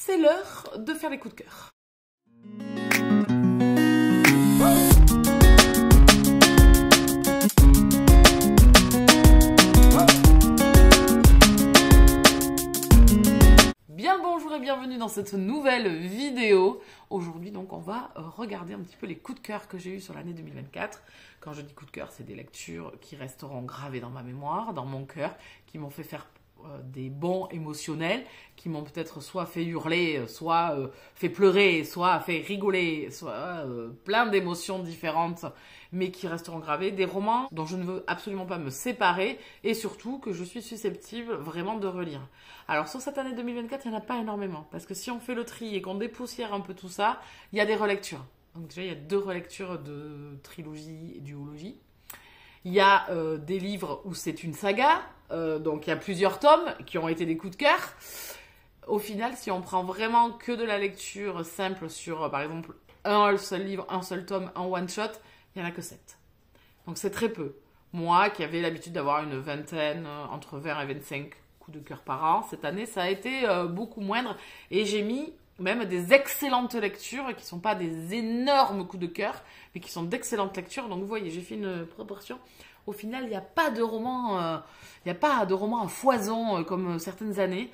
c'est l'heure de faire les coups de cœur. Bien bonjour et bienvenue dans cette nouvelle vidéo. Aujourd'hui donc on va regarder un petit peu les coups de cœur que j'ai eu sur l'année 2024. Quand je dis coups de cœur, c'est des lectures qui resteront gravées dans ma mémoire, dans mon cœur, qui m'ont fait faire des bonds émotionnels, qui m'ont peut-être soit fait hurler, soit fait pleurer, soit fait rigoler, soit plein d'émotions différentes, mais qui resteront gravées. Des romans dont je ne veux absolument pas me séparer et surtout que je suis susceptible vraiment de relire. Alors sur cette année 2024, il n'y en a pas énormément, parce que si on fait le tri et qu'on dépoussière un peu tout ça, il y a des relectures. Donc déjà, il y a 2 relectures de trilogie et duologie. Il y a des livres où c'est une saga, donc il y a plusieurs tomes qui ont été des coups de cœur. Au final, si on prend vraiment que de la lecture simple sur, par exemple, un seul livre, un seul tome, un one-shot, il n'y en a que 7. Donc c'est très peu. Moi, qui avais l'habitude d'avoir une vingtaine, entre 20 et 25 coups de cœur par an, cette année, ça a été beaucoup moindre. Et j'ai mis même des excellentes lectures qui ne sont pas des énormes coups de cœur, mais qui sont d'excellentes lectures. Donc vous voyez, j'ai fait une proportion. Au final, il n'y a pas de roman, à foison comme certaines années.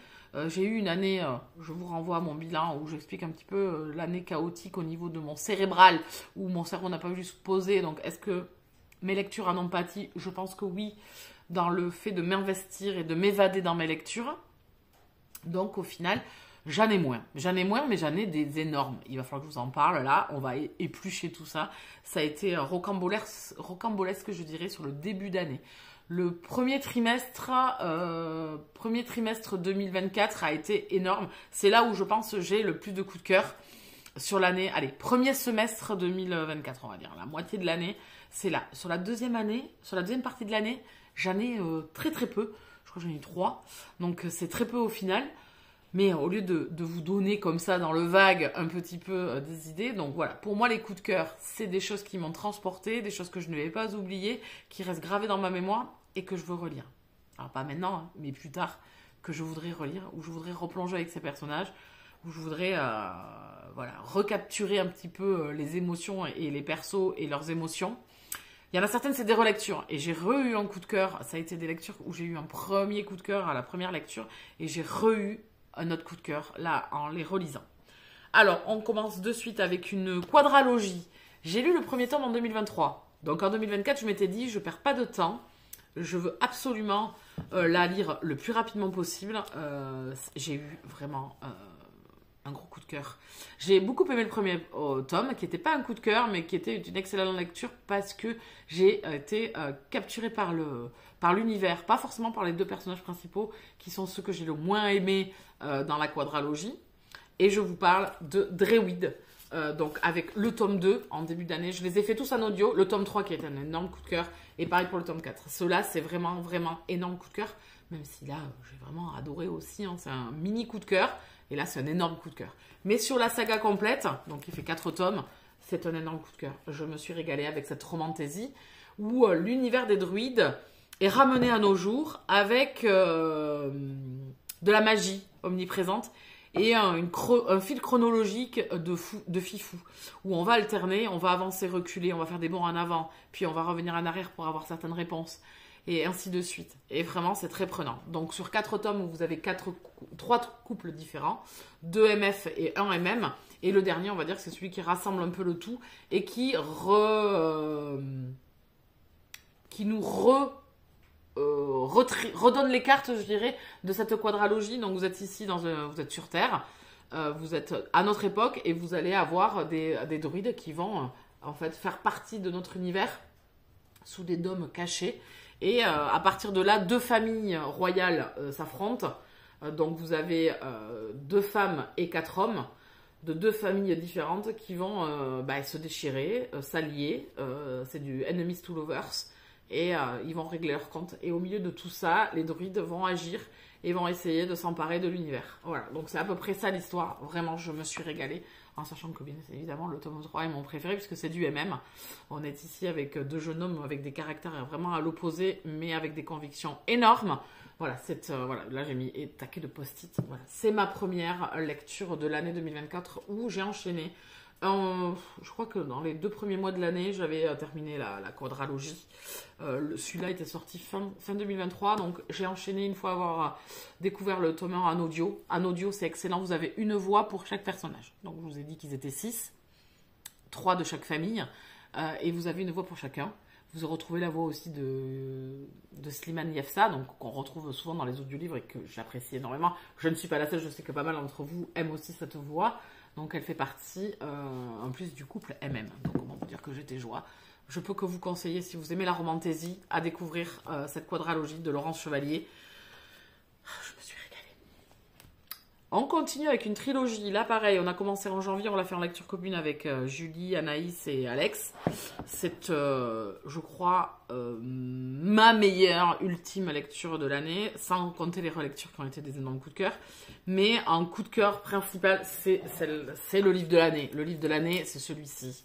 J'ai eu une année, je vous renvoie à mon bilan où j'explique un petit peu l'année chaotique au niveau de mon cérébral, où mon cerveau n'a pas voulu se poser. Donc est-ce que mes lectures en ont pâti? Je pense que oui, dans le fait de m'investir et de m'évader dans mes lectures. Donc au final, j'en ai moins, mais j'en ai des énormes. Il va falloir que je vous en parle là, on va éplucher tout ça. Ça a été rocambolesque, je dirais, sur le début d'année. Le premier trimestre 2024 a été énorme. C'est là où je pense que j'ai le plus de coups de cœur sur l'année. Allez, premier semestre 2024, on va dire, la moitié de l'année, c'est là. Sur la deuxième partie de l'année, j'en ai très très peu. Je crois que j'en ai 3, donc c'est très peu au final. Mais au lieu de vous donner comme ça dans le vague un petit peu des idées, donc voilà, pour moi les coups de cœur, c'est des choses qui m'ont transporté, des choses que je ne vais pas oublier, qui restent gravées dans ma mémoire et que je veux relire. Alors pas maintenant, hein, mais plus tard, que je voudrais relire, où je voudrais replonger avec ces personnages, où je voudrais voilà, recapturer un petit peu les émotions et les persos et leurs émotions. Il y en a certaines, c'est des relectures. Et j'ai eu un coup de cœur. Ça a été des lectures où j'ai eu un premier coup de cœur à la première lecture. Et j'ai eu un autre coup de cœur, là, en les relisant. Alors, on commence de suite avec une quadralogie. J'ai lu le premier tome en 2023. Donc, en 2024, je m'étais dit, je ne perds pas de temps. Je veux absolument la lire le plus rapidement possible. J'ai eu vraiment un gros coup de cœur. J'ai beaucoup aimé le premier tome, qui n'était pas un coup de cœur, mais qui était une excellente lecture parce que j'ai été capturée par l'univers, pas forcément par les 2 personnages principaux, qui sont ceux que j'ai le moins aimés dans la quadralogie. Et je vous parle de Dreweed, donc avec le tome 2 en début d'année. Je les ai fait tous en audio. Le tome 3 qui est un énorme coup de cœur, et pareil pour le tome 4. Ceux-là, c'est vraiment, vraiment énorme coup de cœur, même si là, j'ai vraiment adoré aussi. Hein. C'est un mini coup de cœur. Et là, c'est un énorme coup de cœur. Mais sur la saga complète, donc il fait 4 tomes, c'est un énorme coup de cœur. Je me suis régalée avec cette romantaisie où l'univers des druides est ramené à nos jours avec de la magie omniprésente et un fil chronologique de fifou, où on va alterner, on va avancer, reculer, on va faire des bonds en avant, puis on va revenir en arrière pour avoir certaines réponses. Et ainsi de suite. Et vraiment, c'est très prenant. Donc, sur 4 tomes où vous avez 3 couples différents, 2 MF et 1 MM, et le dernier, on va dire que c'est celui qui rassemble un peu le tout et qui nous redonne les cartes, je dirais, de cette quadralogie. Donc, vous êtes ici, vous êtes sur Terre, vous êtes à notre époque et vous allez avoir des druides qui vont en fait faire partie de notre univers sous des dômes cachés. Et à partir de là, 2 familles royales s'affrontent. Donc vous avez 2 femmes et 4 hommes de 2 familles différentes qui vont se déchirer, s'allier. C'est du enemies to lovers. et ils vont régler leur compte. Et au milieu de tout ça, les druides vont agir et vont essayer de s'emparer de l'univers. Voilà, donc c'est à peu près ça l'histoire. Vraiment, je me suis régalée, en sachant que bien évidemment le tome 3 est mon préféré puisque c'est du MM. On est ici avec deux jeunes hommes avec des caractères vraiment à l'opposé, mais avec des convictions énormes. Voilà, voilà, là j'ai mis et taquet de post-it. Voilà, c'est ma première lecture de l'année 2024 où j'ai enchaîné. Je crois que dans les 2 premiers mois de l'année, j'avais terminé la quadralogie. Celui-là était sorti fin 2023, donc j'ai enchaîné une fois avoir découvert le tome 1 en audio. En audio, c'est excellent, vous avez une voix pour chaque personnage. Donc je vous ai dit qu'ils étaient 6, 3 de chaque famille, et vous avez une voix pour chacun. Vous retrouvez la voix aussi de Slimane Yefsa, donc qu'on retrouve souvent dans les audiolivres et que j'apprécie énormément. Je ne suis pas la seule, je sais que pas mal d'entre vous aiment aussi cette voix. Donc elle fait partie en plus du couple MM. Donc comment vous dire que j'étais joie. Je peux que vous conseiller, si vous aimez la romantaisie, à découvrir cette quadralogie de Laurence Chevalier. Je me suis régalée. On continue avec une trilogie. Là pareil, on a commencé en janvier, on l'a fait en lecture commune avec Julie, Anaïs et Alex. C'est, je crois, ma meilleure, ultime lecture de l'année, sans compter les relectures qui ont été des énormes coups de cœur. Mais un coup de cœur principal, c'est le livre de l'année. Le livre de l'année, c'est celui-ci.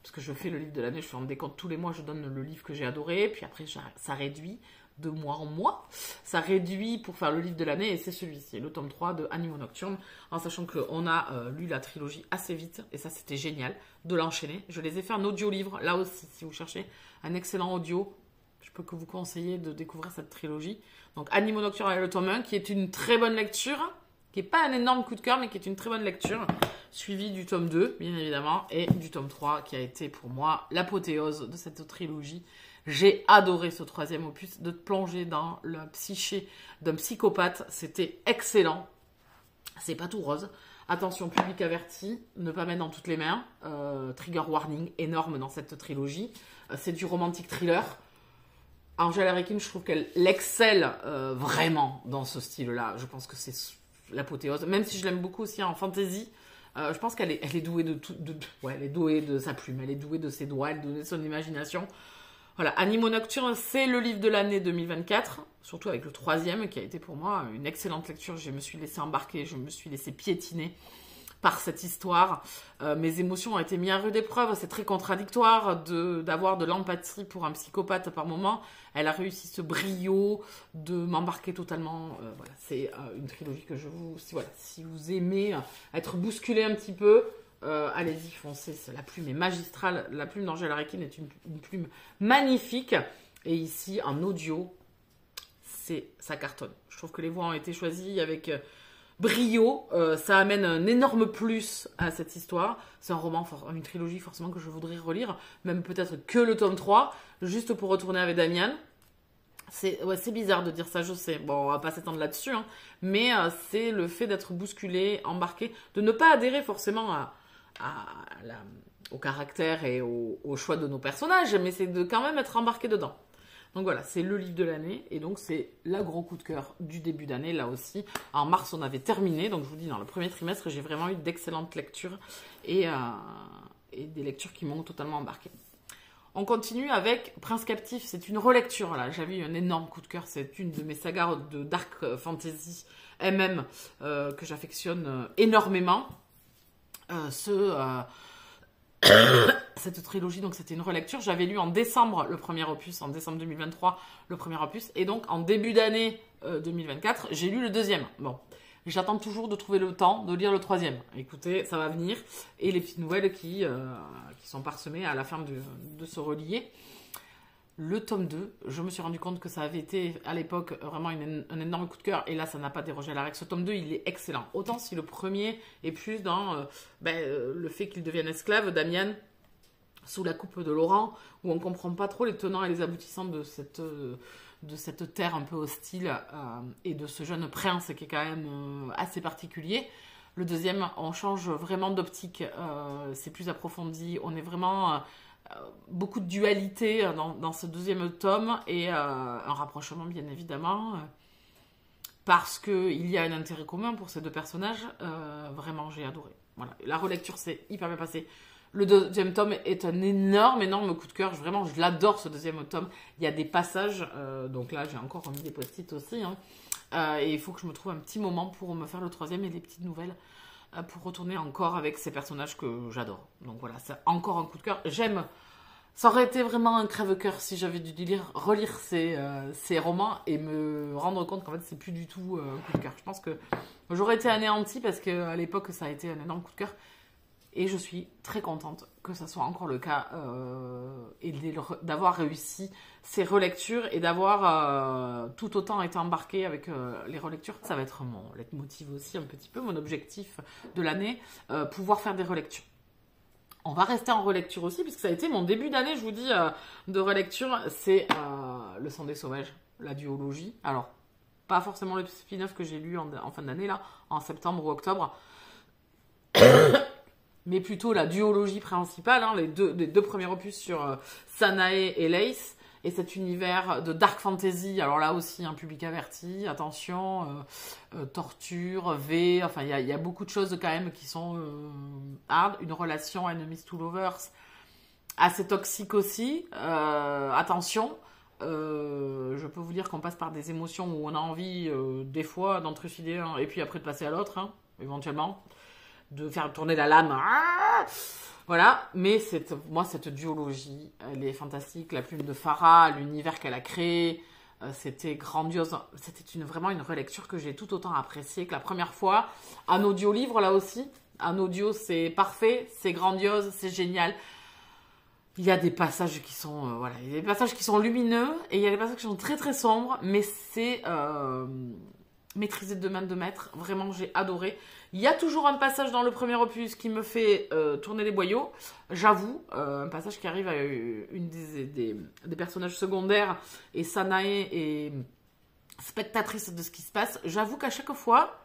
Parce que je fais le livre de l'année, je fais un décompte tous les mois, je donne le livre que j'ai adoré, puis après ça réduit de mois en mois. Ça réduit pour faire le livre de l'année, et c'est celui-ci, le tome 3 de Animaux Nocturnes, en sachant qu'on a lu la trilogie assez vite, et ça c'était génial de l'enchaîner. Je les ai fait en audio-livre, là aussi, si vous cherchez un excellent audio, je peux que vous conseiller de découvrir cette trilogie. Donc Animaux Nocturnes avec le tome 1, qui est une très bonne lecture, qui n'est pas un énorme coup de cœur, mais qui est une très bonne lecture, suivi du tome 2, bien évidemment, et du tome 3, qui a été pour moi l'apothéose de cette trilogie. J'ai adoré ce 3e opus, de plonger dans la psyché d'un psychopathe, c'était excellent. C'est pas tout rose. Attention, public averti, ne pas mettre dans toutes les mains. Trigger warning énorme dans cette trilogie. C'est du romantic thriller. Angela Rekin, je trouve qu'elle excelle vraiment dans ce style-là. Je pense que c'est l'apothéose, même si je l'aime beaucoup aussi en fantasy. Je pense qu'elle est douée elle est douée de sa plume, elle est douée de ses doigts, elle est douée de son imagination. Voilà, Animaux Nocturnes, c'est le livre de l'année 2024, surtout avec le 3e qui a été pour moi une excellente lecture. Je me suis laissée embarquer, je me suis laissée piétiner par cette histoire. Mes émotions ont été mises à rude épreuve. C'est très contradictoire d'avoir de l'empathie pour un psychopathe par moment. Elle a réussi ce brio de m'embarquer totalement. Voilà, c'est une trilogie que si vous aimez être bousculé un petit peu, allez-y, foncez. La plume est magistrale. La plume d'Angela Rekin est une plume magnifique. Et ici, en audio, ça cartonne. Je trouve que les voix ont été choisies avec brio. Ça amène un énorme plus à cette histoire. C'est un roman, une trilogie forcément que je voudrais relire. Même peut-être que le tome 3, juste pour retourner avec Damian. C'est bizarre de dire ça, je sais. Bon, on va pas s'étendre là-dessus. Hein. Mais c'est le fait d'être bousculé, embarqué, de ne pas adhérer forcément au caractère et au choix de nos personnages, mais c'est de quand même être embarqué dedans. Donc voilà, c'est le livre de l'année, et donc c'est le gros coup de cœur du début d'année, là aussi. En mars, on avait terminé, donc je vous dis, dans le premier trimestre, j'ai vraiment eu d'excellentes lectures, et des lectures qui m'ont totalement embarqué. On continue avec Prince Captif, c'est une relecture, là. J'avais eu un énorme coup de cœur, c'est une de mes sagas de Dark Fantasy MM que j'affectionne énormément. Cette trilogie, donc c'était une relecture. J'avais lu en décembre le premier opus, en décembre 2023 le premier opus, et donc en début d'année 2024, j'ai lu le deuxième. Bon, j'attends toujours de trouver le temps de lire le troisième. Écoutez, ça va venir, et les petites nouvelles qui sont parsemées à la fin de ce relier. Le tome 2, je me suis rendu compte que ça avait été à l'époque vraiment un énorme coup de cœur, et là ça n'a pas dérogé à la règle. Ce tome 2, il est excellent. Autant si le premier est plus dans le fait qu'il devienne esclave, Damian, sous la coupe de Laurent, où on ne comprend pas trop les tenants et les aboutissants de cette terre un peu hostile et de ce jeune prince qui est quand même assez particulier. Le deuxième, on change vraiment d'optique, c'est plus approfondi, on est vraiment... beaucoup de dualité dans ce deuxième tome, et un rapprochement bien évidemment, parce qu'il y a un intérêt commun pour ces deux personnages. Vraiment j'ai adoré. Voilà. La relecture s'est hyper bien passée. Le deuxième tome est un énorme coup de cœur. Vraiment, je l'adore ce deuxième tome. Il y a des passages, donc là j'ai encore remis des post-it aussi. Hein, et il faut que je me trouve un petit moment pour me faire le troisième et des petites nouvelles. Pour retourner encore avec ces personnages que j'adore. Donc voilà, c'est encore un coup de cœur. J'aime. Ça aurait été vraiment un crève-cœur si j'avais dû relire ces romans et me rendre compte qu'en fait c'est plus du tout un coup de cœur. Je pense que j'aurais été anéantie parce qu'à l'époque ça a été un énorme coup de cœur. Et je suis très contente que ça soit encore le cas et d'avoir réussi ces relectures et d'avoir tout autant été embarquée avec les relectures. Ça va être mon leitmotiv aussi un petit peu, mon objectif de l'année, pouvoir faire des relectures. On va rester en relecture aussi, puisque ça a été mon début d'année, je vous dis, de relecture. C'est Le Sang des Sauvages, la duologie. Alors, pas forcément le spin-off que j'ai lu en fin d'année, là, en septembre ou octobre. Mais plutôt la duologie principale, hein, les deux premiers opus sur Sanae et Lace, et cet univers de dark fantasy, alors là aussi un public averti, attention, torture, enfin il y a beaucoup de choses quand même qui sont hard, une relation enemies to lovers assez toxique aussi, attention, je peux vous dire qu'on passe par des émotions où on a envie des fois d'en trucider un et puis après de passer à l'autre, hein, éventuellement. De faire tourner la lame. Voilà, mais moi, cette duologie, elle est fantastique. La plume de Farah, l'univers qu'elle a créé, c'était grandiose. C'était vraiment une relecture que j'ai tout autant appréciée que la première fois. Un audio-livre, là aussi. Un audio, c'est parfait, c'est grandiose, c'est génial. Il y a des passages qui sont, voilà, il y a des passages qui sont lumineux et il y a des passages qui sont très très sombres, mais c'est maîtrisé de main de maître. Vraiment, j'ai adoré. Il y a toujours un passage dans le premier opus qui me fait tourner les boyaux, j'avoue, un passage qui arrive à une des personnages secondaires, et Sanae est spectatrice de ce qui se passe. J'avoue qu'à chaque fois,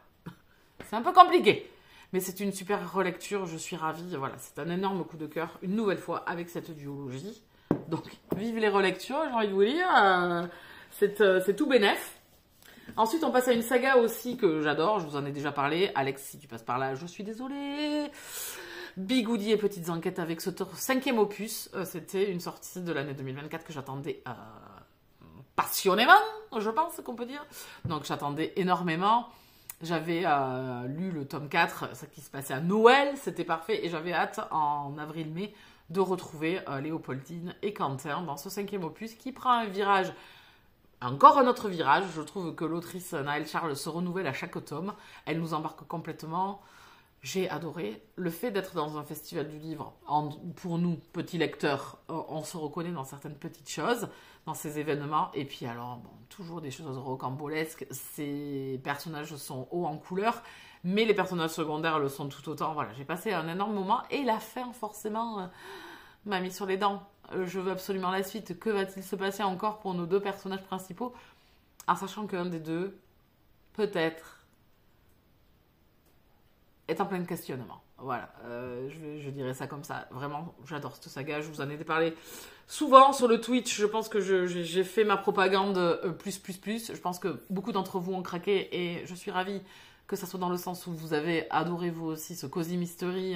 c'est un peu compliqué, mais c'est une super relecture, je suis ravie. Voilà, c'est un énorme coup de cœur, une nouvelle fois, avec cette duologie. Donc, vive les relectures, j'ai envie de vous dire, c'est tout bénef. Ensuite, on passe à une saga aussi que j'adore, je vous en ai déjà parlé. Alex, si tu passes par là, je suis désolée. Bigoudi et Petites Enquêtes avec ce 5e opus. C'était une sortie de l'année 2024 que j'attendais passionnément, je pense qu'on peut dire. Donc, j'attendais énormément. J'avais lu le tome 4, ça qui se passait à Noël, c'était parfait. Et j'avais hâte, en avril-mai, de retrouver Léopoldine et Quentin dans ce 5e opus qui prend un virage. Encore un autre virage, je trouve que l'autrice Naëlle Charles se renouvelle à chaque tome, elle nous embarque complètement, j'ai adoré. Le fait d'être dans un festival du livre, pour nous, petits lecteurs, on se reconnaît dans certaines petites choses, dans ces événements, et puis alors, bon, toujours des choses rocambolesques, ces personnages sont hauts en couleur, mais les personnages secondaires le sont tout autant. Voilà, j'ai passé un énorme moment, et la fin, forcément, m'a mis sur les dents. Je veux absolument la suite. Que va-t-il se passer encore pour nos deux personnages principaux? En sachant qu'un des deux, peut-être, est en plein questionnement. Voilà, je dirais ça comme ça. Vraiment, j'adore cette saga. Je vous en ai parlé souvent sur le Twitch. Je pense que j'ai fait ma propagande plus. Je pense que beaucoup d'entre vous ont craqué et je suis ravie que ça soit dans le sens où vous avez adoré vous aussi ce Cozy Mystery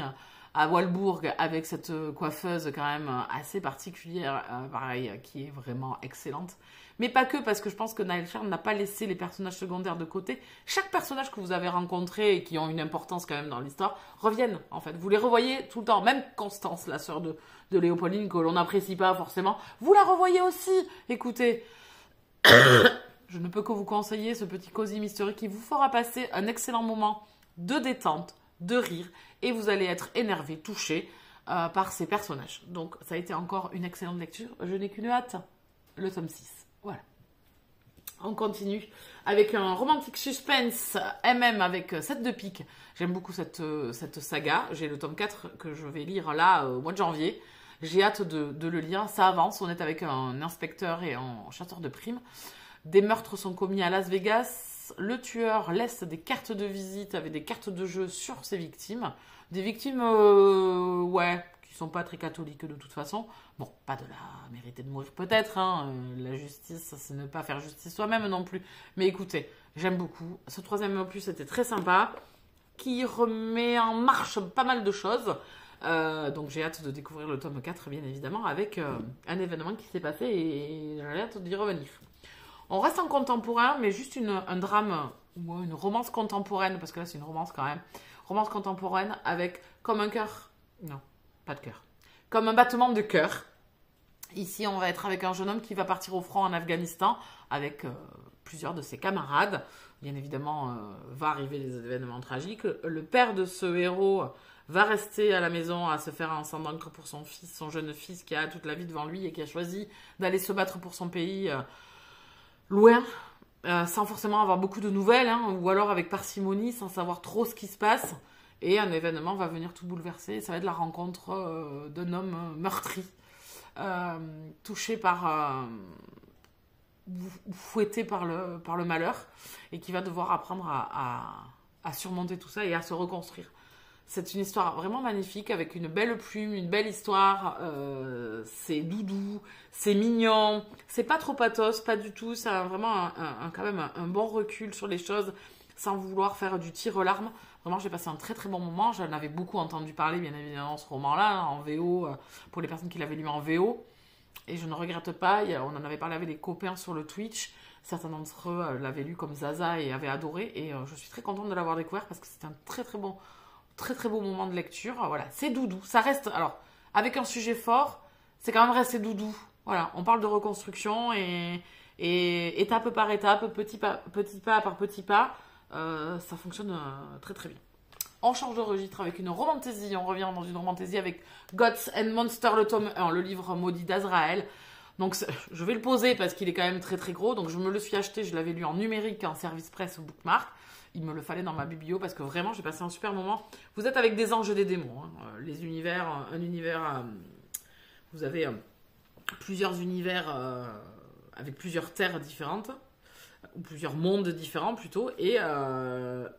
à Walbourg avec cette coiffeuse quand même assez particulière, pareil, qui est vraiment excellente. Mais pas que, parce que je pense que Naëlle Charles n'a pas laissé les personnages secondaires de côté. Chaque personnage que vous avez rencontré et qui ont une importance quand même dans l'histoire reviennent, en fait. Vous les revoyez tout le temps. Même Constance, la sœur de Léopoldine, que l'on n'apprécie pas forcément, vous la revoyez aussi. Écoutez, je ne peux que vous conseiller ce petit Cozy Mystery qui vous fera passer un excellent moment de détente, de rire, et vous allez être énervé, touché par ces personnages. Donc, ça a été encore une excellente lecture. Je n'ai qu'une hâte, le tome 6. Voilà. On continue avec un romantique suspense MM avec 7 de pique. J'aime beaucoup cette saga. J'ai le tome 4 que je vais lire là au mois de janvier. J'ai hâte de le lire. Ça avance. On est avec un inspecteur et un chasseur de primes. Des meurtres sont commis à Las Vegas. Le tueur laisse des cartes de visite avec des cartes de jeu sur ses victimes. Des victimes, ouais, qui sont pas très catholiques de toute façon. Bon, pas de la mériter de mourir peut-être, hein. La justice, c'est ne pas faire justice soi-même non plus. Mais écoutez, j'aime beaucoup. Ce 3e opus était très sympa, qui remet en marche pas mal de choses. Donc j'ai hâte de découvrir le tome 4, bien évidemment, avec un événement qui s'est passé et j'ai hâte d'y revenir. On reste en contemporain, mais juste un drame ou une romance contemporaine, parce que là c'est une romance quand même. Romance contemporaine avec comme un cœur. Non, pas de cœur. Comme un battement de cœur. Ici, on va être avec un jeune homme qui va partir au front en Afghanistan avec plusieurs de ses camarades. Bien évidemment, va arriver les événements tragiques. Le père de ce héros va rester à la maison à se faire un sang d'encre pour son fils, son jeune fils qui a toute la vie devant lui et qui a choisi d'aller se battre pour son pays loin, sans forcément avoir beaucoup de nouvelles, hein, ou alors avec parcimonie, sans savoir trop ce qui se passe. Et un événement va venir tout bouleverser. Ça va être la rencontre d'un homme meurtri, touché par... fouetté par le malheur, et qui va devoir apprendre à surmonter tout ça et à se reconstruire. C'est une histoire vraiment magnifique, avec une belle plume, une belle histoire. C'est doudou, c'est mignon, c'est pas trop pathos, pas du tout. C'est vraiment quand même un bon recul sur les choses, sans vouloir faire du tir aux larmes. Vraiment, j'ai passé un très très bon moment. J'en avais beaucoup entendu parler, bien évidemment, ce roman-là, en VO, pour les personnes qui l'avaient lu en VO. Et je ne regrette pas, on en avait parlé avec des copains sur le Twitch. Certains d'entre eux l'avaient lu comme Zaza et avaient adoré. Et je suis très contente de l'avoir découvert parce que c'était un très très beau moment de lecture. Voilà, c'est doudou. Ça reste, alors, avec un sujet fort, c'est quand même resté doudou. Voilà, on parle de reconstruction et étape par étape, petit pas par petit pas, ça fonctionne très très bien. On change de registre avec une romantaisie. On revient dans une romantaisie avec Gods and Monsters, le tome 1, le livre maudit d'Azraël. Donc, je vais le poser parce qu'il est quand même très très gros. Donc, je me le suis acheté. Je l'avais lu en numérique, en service presse ou bookmark. Il me le fallait dans ma biblio parce que vraiment, j'ai passé un super moment. Vous êtes avec des anges et des démons. Hein. Les univers, vous avez plusieurs univers avec plusieurs terres différentes. Ou plusieurs mondes différents plutôt, et à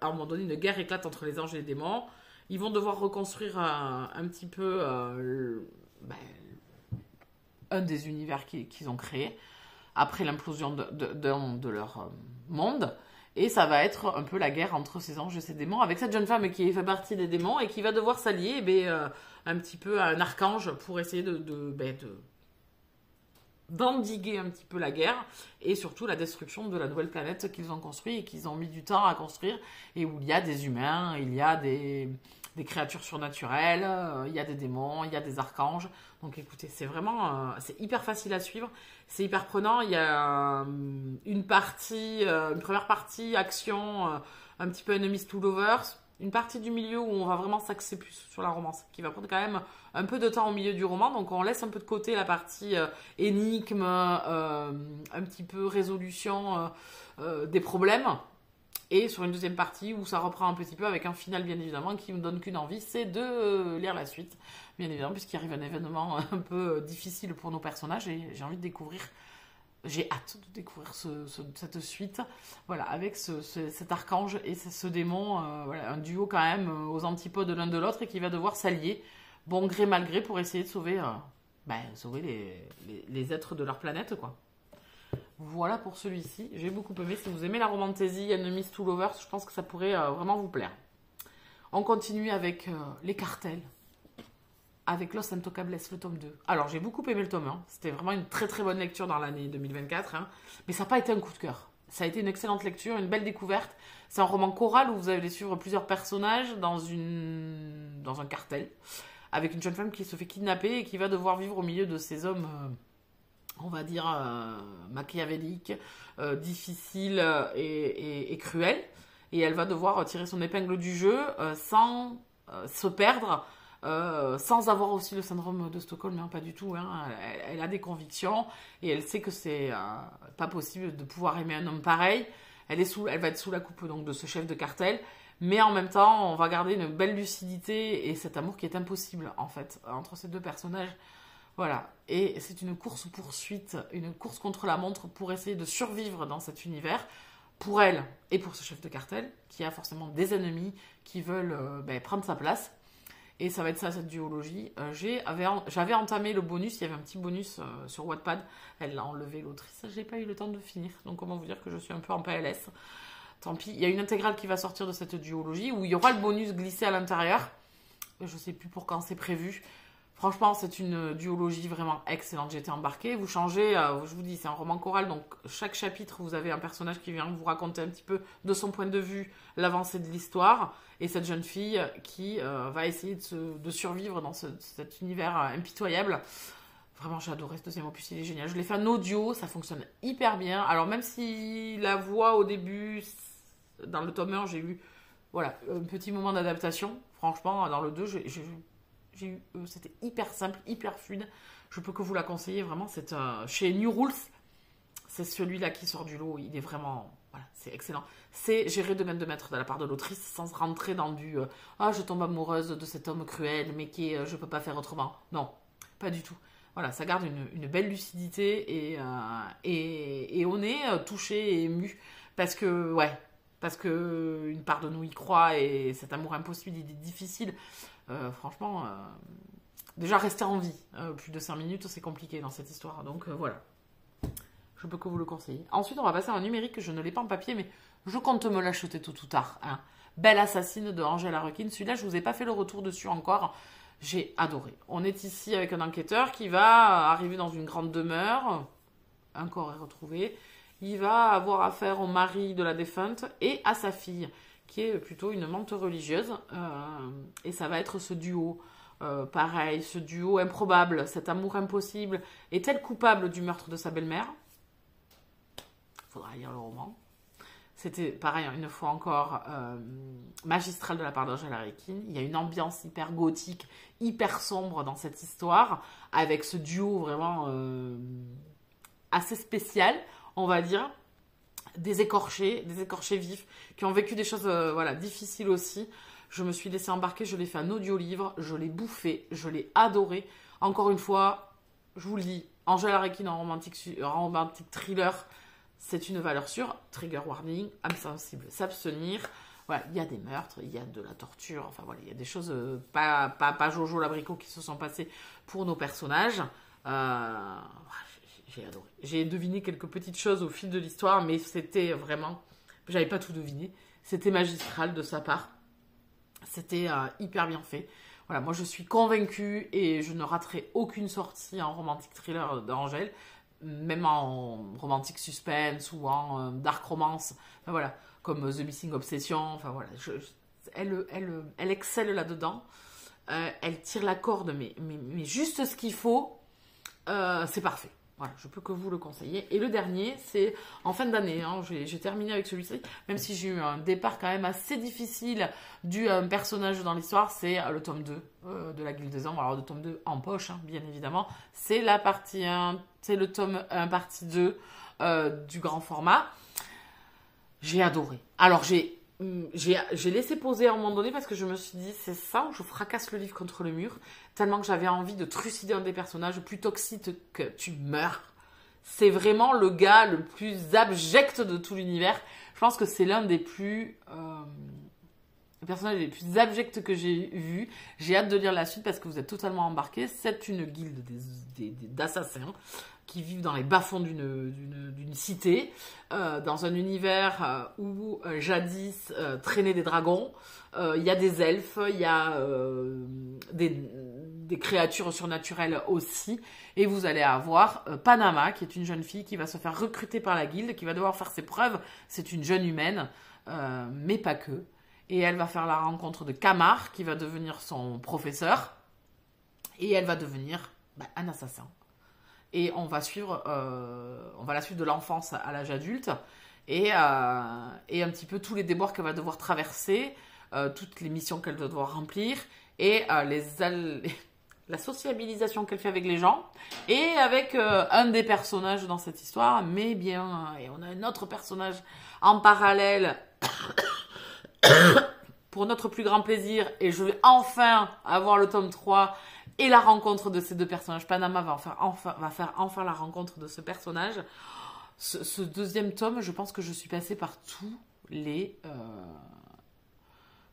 un moment donné, une guerre éclate entre les anges et les démons. Ils vont devoir reconstruire un petit peu un des univers qu'ils ont créés après l'implosion de leur monde, et ça va être un peu la guerre entre ces anges et ces démons, avec cette jeune femme qui fait partie des démons et qui va devoir s'allier un petit peu à un archange pour essayer d'endiguer un petit peu la guerre et surtout la destruction de la nouvelle planète qu'ils ont construite et qu'ils ont mis du temps à construire, et où il y a des humains, il y a des créatures surnaturelles, il y a des démons, il y a des archanges. Donc écoutez, c'est vraiment c'est hyper facile à suivre, c'est hyper prenant. Il y a une première partie action, un petit peu enemies to lovers, une partie du milieu où on va vraiment s'axer plus sur la romance, qui va prendre quand même un peu de temps au milieu du roman, donc on laisse un peu de côté la partie énigme, un petit peu résolution des problèmes, et sur une deuxième partie où ça reprend un petit peu avec un final bien évidemment qui me donne qu'une envie, c'est de lire la suite, bien évidemment, puisqu'il arrive un événement un peu difficile pour nos personnages et j'ai envie de découvrir. J'ai hâte de découvrir cette suite, voilà, avec cet archange et ce démon, voilà, un duo quand même aux antipodes l'un de l'autre et qui va devoir s'allier, bon gré mal gré, pour essayer de sauver les êtres de leur planète, quoi. Voilà pour celui-ci, j'ai beaucoup aimé. Si vous aimez la romantaisie, Enemies to Lovers, je pense que ça pourrait vraiment vous plaire. On continue avec les cartels. Avec Los Intocables, le tome 2. Alors, j'ai beaucoup aimé le tome 1. C'était vraiment une très très bonne lecture dans l'année 2024. Hein. Mais ça n'a pas été un coup de cœur. Ça a été une excellente lecture, une belle découverte. C'est un roman choral où vous allez suivre plusieurs personnages dans un cartel, avec une jeune femme qui se fait kidnapper et qui va devoir vivre au milieu de ces hommes, on va dire, machiavéliques, difficiles et cruels. Et elle va devoir tirer son épingle du jeu sans se perdre, sans avoir aussi le syndrome de Stockholm, hein, pas du tout. Hein. Elle a des convictions et elle sait que c'est pas possible de pouvoir aimer un homme pareil. Elle va être sous la coupe donc de ce chef de cartel, mais en même temps, on va garder une belle lucidité et cet amour qui est impossible en fait entre ces deux personnages. Voilà, et c'est une course-poursuite, une course contre la montre pour essayer de survivre dans cet univers, pour elle et pour ce chef de cartel, qui a forcément des ennemis qui veulent prendre sa place. Et ça va être ça, cette duologie. J'avais entamé le bonus, il y avait un petit bonus sur Wattpad. Elle l'a enlevé, l'autrice. J'ai pas eu le temps de finir. Donc, comment vous dire que je suis un peu en PLS. Tant pis. Il y a une intégrale qui va sortir de cette duologie où il y aura le bonus glissé à l'intérieur. Je sais plus pour quand c'est prévu. Franchement, c'est une duologie vraiment excellente. J'ai été embarquée. Vous changez, je vous dis, c'est un roman choral, donc chaque chapitre, vous avez un personnage qui vient vous raconter un petit peu de son point de vue l'avancée de l'histoire. Et cette jeune fille qui va essayer de survivre dans cet univers impitoyable. Vraiment, j'ai adoré ce deuxième opus, il est génial. Je l'ai fait en audio, ça fonctionne hyper bien. Alors, même si la voix au début, dans le tome 1, j'ai eu voilà, un petit moment d'adaptation. Franchement, dans le 2, c'était hyper simple, hyper fluide. Je peux que vous la conseiller, vraiment. C'est chez New Rules, c'est celui-là qui sort du lot. Il est vraiment, voilà, c'est excellent. C'est géré de main de maître de la part de l'autrice, sans rentrer dans du je tombe amoureuse de cet homme cruel, mais qui je peux pas faire autrement. Non, pas du tout. Voilà, ça garde une belle lucidité et on est touché et ému parce que une part de nous y croit et cet amour impossible, il est difficile. Franchement, déjà rester en vie, plus de 5 minutes, c'est compliqué dans cette histoire. Donc voilà, je peux que vous le conseiller. Ensuite, on va passer en numérique. Je ne l'ai pas en papier, mais je compte me l'acheter tôt ou tard. Hein. Belle Assassine de Angèle Arlequin. Celui-là, je vous ai pas fait le retour dessus encore. J'ai adoré. On est ici avec un enquêteur qui va arriver dans une grande demeure. Un corps est retrouvé. Il va avoir affaire au mari de la défunte et à sa fille, qui est plutôt une menthe religieuse. Et ça va être ce duo. Pareil, ce duo improbable, cet amour impossible. Est-elle coupable du meurtre de sa belle-mère? Il faudra lire le roman. C'était, pareil, une fois encore, magistral de la part d'Angèle Arlequin. Il y a une ambiance hyper gothique, hyper sombre dans cette histoire, avec ce duo vraiment assez spécial, on va dire. Des écorchés vifs, qui ont vécu des choses difficiles aussi. Je me suis laissée embarquer, je l'ai fait un audio-livre, je l'ai bouffé, je l'ai adoré. Encore une fois, je vous le dis, Angèle Arlequin en romantique thriller, c'est une valeur sûre. Trigger warning, âme sensible, s'abstenir. Voilà, il y a des meurtres, il y a de la torture. Enfin voilà, il y a des choses pas Jojo l'abricot qui se sont passées pour nos personnages. J'ai adoré. J'ai deviné quelques petites choses au fil de l'histoire, mais c'était vraiment... J'avais pas tout deviné. C'était magistral de sa part. C'était hyper bien fait. Voilà, moi je suis convaincue et je ne raterai aucune sortie en romantique thriller d'Angèle. Même en romantique suspense ou en dark romance, enfin, voilà, comme The Missing Obsession, enfin voilà, elle excelle là-dedans, elle tire la corde, mais juste ce qu'il faut, c'est parfait. Voilà, je peux que vous le conseiller. Et le dernier, c'est en fin d'année, hein, j'ai terminé avec celui-ci, même si j'ai eu un départ quand même assez difficile du personnage dans l'histoire, c'est le tome 2 de la Guilde des Ombres. Alors le tome 2 en poche, hein, bien évidemment, c'est la partie 1, c'est le tome 1, partie 2 du grand format. J'ai adoré. Alors j'ai laissé poser à un moment donné parce que je me suis dit, c'est ça où je fracasse le livre contre le mur, tellement que j'avais envie de trucider un des personnages plus toxiques que tu meurs. C'est vraiment le gars le plus abject de tout l'univers. Je pense que c'est l'un des personnages les plus abjects que j'ai vu. J'ai hâte de lire la suite parce que vous êtes totalement embarqués. C'est une guilde d'assassins qui vivent dans les bas-fonds d'une cité, dans un univers où jadis traînaient des dragons. Il y a des elfes, il y a des créatures surnaturelles aussi. Et vous allez avoir Panama, qui est une jeune fille qui va se faire recruter par la guilde, qui va devoir faire ses preuves. C'est une jeune humaine, mais pas que. Et elle va faire la rencontre de Kamar, qui va devenir son professeur. Et elle va devenir un assassin. Et on va la suivre de l'enfance à l'âge adulte. Et un petit peu tous les déboires qu'elle va devoir traverser, toutes les missions qu'elle doit devoir remplir. Et la sociabilisation qu'elle fait avec les gens. Et avec un des personnages dans cette histoire. Mais bien, et on a un autre personnage en parallèle... pour notre plus grand plaisir, et je vais enfin avoir le tome 3 et la rencontre de ces deux personnages. Panama va faire enfin la rencontre de ce personnage. Ce deuxième tome, je pense que je suis passée par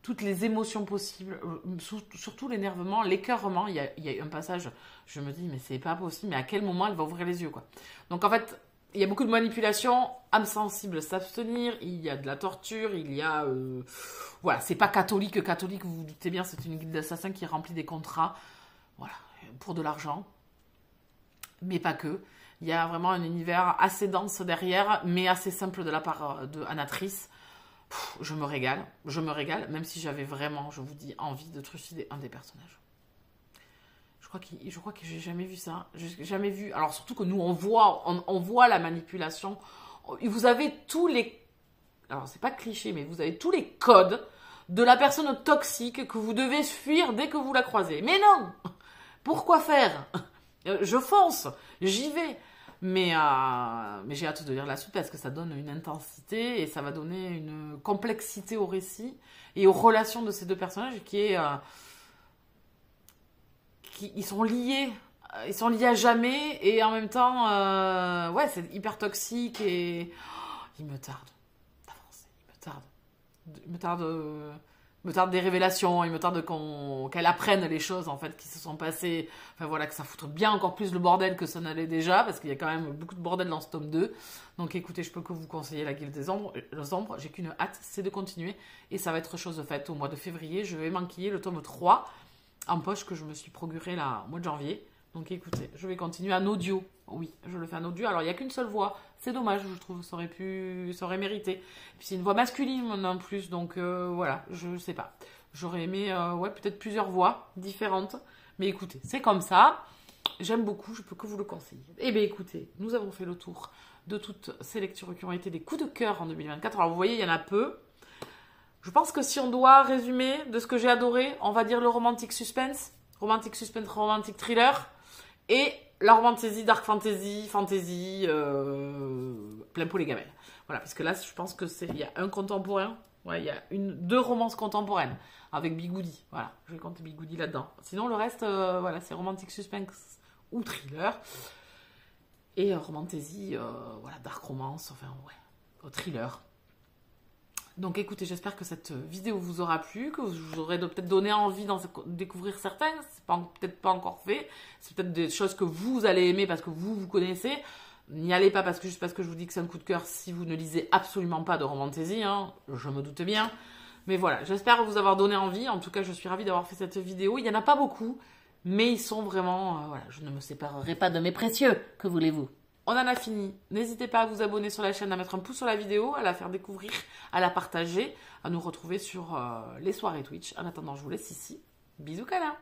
toutes les émotions possibles, surtout l'énervement, l'écœurement. Il y a un passage, je me dis, mais c'est pas possible, mais à quel moment elle va ouvrir les yeux, quoi. Donc en fait, il y a beaucoup de manipulation, âme sensible, s'abstenir, il y a de la torture, il y a... voilà, c'est pas catholique, vous vous doutez bien, c'est une guilde d'assassins qui remplit des contrats, voilà, pour de l'argent, mais pas que. Il y a vraiment un univers assez dense derrière, mais assez simple de la part de Anatrice. Je me régale, même si j'avais vraiment, je vous dis, envie de trucider un des personnages. Je crois que j'ai jamais vu ça. J'ai jamais vu. Alors surtout que nous on voit la manipulation. Vous avez tous les, alors c'est pas cliché, mais vous avez tous les codes de la personne toxique que vous devez fuir dès que vous la croisez. Mais non, pourquoi faire? Je fonce, j'y vais. Mais j'ai hâte de lire la suite parce que ça donne une intensité et ça va donner une complexité au récit et aux relations de ces deux personnages ils sont liés à jamais et en même temps, ouais, c'est hyper toxique et il me tarde d'avancer, il me tarde des révélations, il me tarde qu'elle apprenne les choses en fait qui se sont passées, enfin voilà, que ça foute bien encore plus le bordel que ça n'allait déjà, parce qu'il y a quand même beaucoup de bordel dans ce tome 2. Donc écoutez, je peux que vous conseiller la Guilde des Ombres, j'ai qu'une hâte, c'est de continuer, et ça va être chose faite au mois de février, je vais m'enquiller le tome 3 en poche que je me suis procuré là au mois de janvier. Donc écoutez, je vais continuer en audio. Oui, je le fais en audio. Alors il n'y a qu'une seule voix. C'est dommage, je trouve. Ça aurait mérité. Puis c'est une voix masculine en plus. Donc voilà, je sais pas. J'aurais aimé, ouais, peut-être plusieurs voix différentes. Mais écoutez, c'est comme ça. J'aime beaucoup, je peux que vous le conseiller. Eh bien écoutez, nous avons fait le tour de toutes ces lectures qui ont été des coups de cœur en 2024. Alors vous voyez, il y en a peu. Je pense que si on doit résumer de ce que j'ai adoré, on va dire le romantic suspense, romantic thriller, et la romantasy, dark fantasy, plein pot les gamelles. Voilà, parce que là, je pense que il y a un contemporain, ouais, il y a deux romances contemporaines avec Bigoudi. Voilà, je vais compter Bigoudi là-dedans. Sinon, le reste, voilà, c'est romantic suspense ou thriller. Et romantasy, voilà, dark romance, enfin, ouais, thriller. Donc écoutez, j'espère que cette vidéo vous aura plu, que vous aurez peut-être donné envie d'en découvrir certains. C'est peut-être pas encore fait. C'est peut-être des choses que vous allez aimer parce que vous connaissez. N'y allez pas juste parce que je vous dis que c'est un coup de cœur si vous ne lisez absolument pas de romantasy, hein, je me doute bien. Mais voilà, j'espère vous avoir donné envie. En tout cas, je suis ravie d'avoir fait cette vidéo. Il n'y en a pas beaucoup, mais ils sont vraiment... voilà, je ne me séparerai pas de mes précieux, que voulez-vous? On en a fini. N'hésitez pas à vous abonner sur la chaîne, à mettre un pouce sur la vidéo, à la faire découvrir, à la partager, à nous retrouver sur les soirées Twitch. En attendant, je vous laisse ici. Bisous câlins.